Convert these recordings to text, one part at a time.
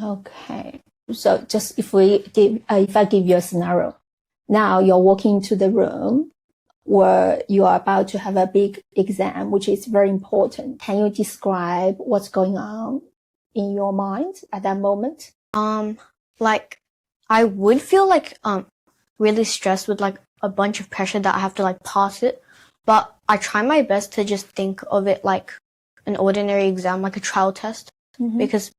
Okay. So just if I give you a scenario, now you're walking into the room where you are about to have a big exam, which is very important. Can you describe what's going on in your mind at that moment? Like I would feel like really stressed with like a bunch of pressure that I have to like pass it, but I try my best to just think of it like an ordinary exam, like a trial test, because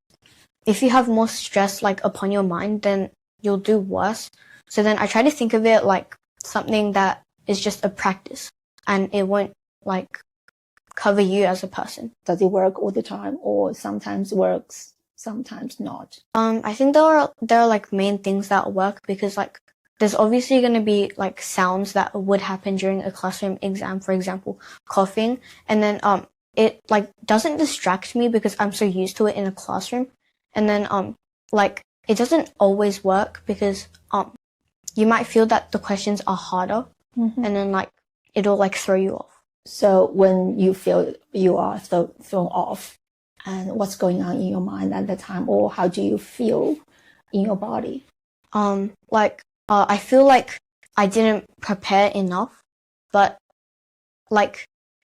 if you have more stress like upon your mind, then you'll do worse. So then I try to think of it like something that is just a practice and it won't like cover you as a person. Does it work all the time, or sometimes works, sometimes not? I think there are like main things that work, because like there's obviously going to be like sounds that would happen during a classroom exam, for example, coughing, and then it like doesn't distract me because I'm so used to it in a classroom. And then like it doesn't always work because you might feel that the questions are harder, and then like it'll like throw you off. So when you feel you are thrown off, and what's going on in your mind at the time, or how do you feel in your body? I feel like I didn't prepare enough, but like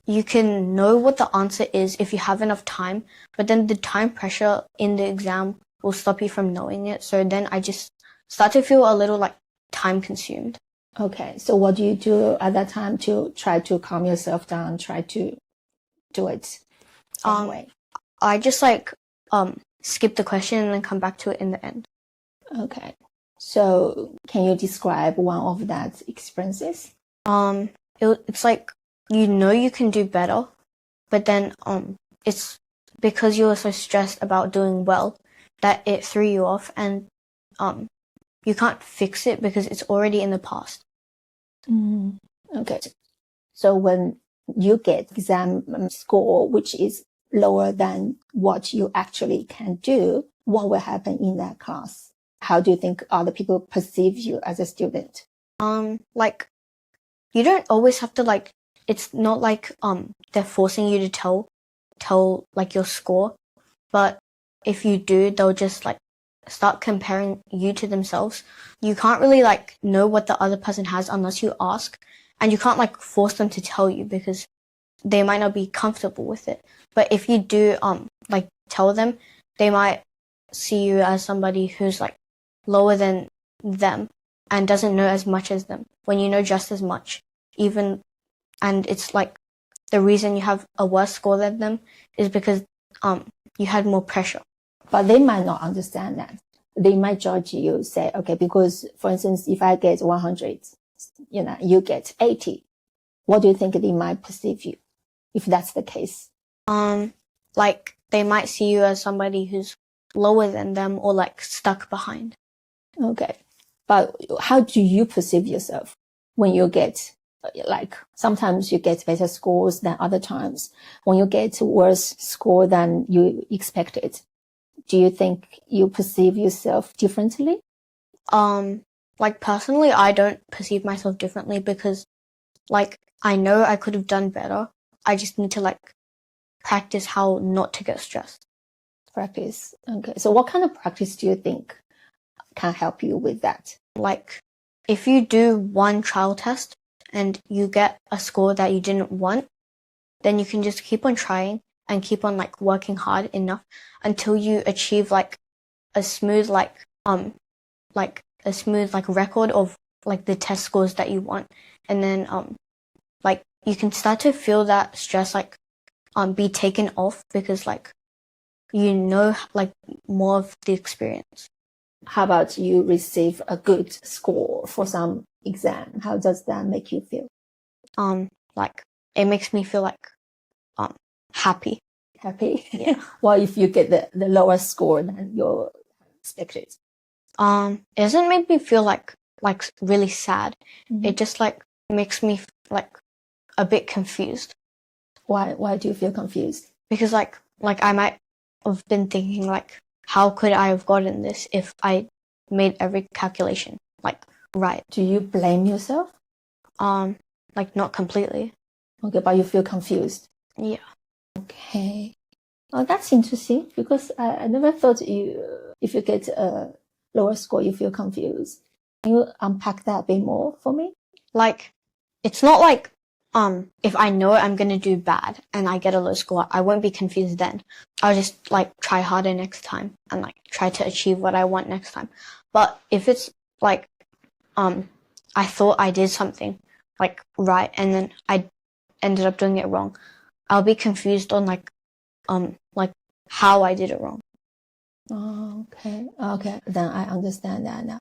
you can know what the answer is if you have enough time, but then the time pressure in the exam will stop you from knowing it. So then I just start to feel a little like time consumed. Okay, so what do you do at that time to try to calm yourself down, try to do it anyway? I just like skip the question and then come back to it in the end. Okay, so can you describe one of that experiences? It's like you know you can do better, but then it's because you were so stressed about doing well that it threw you off, and you can't fix it because it's already in the past. Okay, so when you get exam score which is lower than what you actually can do, what will happen in that class? How do you think other people perceive you as a student? Like you don't always have to like, it's not like they're forcing you to tell like your score, but if you do, they'll just like start comparing you to themselves. You can't really like know what the other person has unless you ask, and you can't like force them to tell you because they might not be comfortable with it. But if you do like tell them, they might see you as somebody who's like lower than them and doesn't know as much as them, when you know just as much. And it's like the reason you have a worse score than them is because you had more pressure. But they might not understand that. They might judge you, say, okay, because for instance, if I get 100, you get 80. What do you think they might perceive you if that's the case? Like they might see you as somebody who's lower than them or like stuck behind. Okay. But how do you perceive yourself when you get, like, sometimes you get better scores than other times? When you get worse score than you expected, do you think you perceive yourself differently? Like personally, I don't perceive myself differently because like I know I could have done better. I just need to like practice how not to get stressed. Practice. Okay. So what kind of practice do you think can help you with that? Like if you do one trial test and you get a score that you didn't want, then you can just keep on trying and keep on like working hard enough until you achieve like a smooth record of like the test scores that you want. And then like you can start to feel that stress like be taken off because like you know like more of the experience. How about you receive a good score for some exam? How does that make you feel? Like it makes me feel like happy. Happy? Yeah. Well, if you get the lower score than you expected. It doesn't make me feel like really sad. Mm-hmm. It just like makes me like a bit confused. Why do you feel confused? Because like I might have been thinking like, how could I have gotten this if I made every calculation like right? Do you blame yourself? Like not completely. Okay, but you feel confused. Yeah. Okay. Oh, that's interesting because I never thought you if you get a lower score, you feel confused. Can you unpack that a bit more for me? Like, it's not like, if I know I'm going to do bad and I get a low score, I won't be confused then. I'll just like try harder next time and like try to achieve what I want next time. But if it's like, I thought I did something like right and then I ended up doing it wrong, I'll be confused on like how I did it wrong. Oh, okay. Then I understand that now.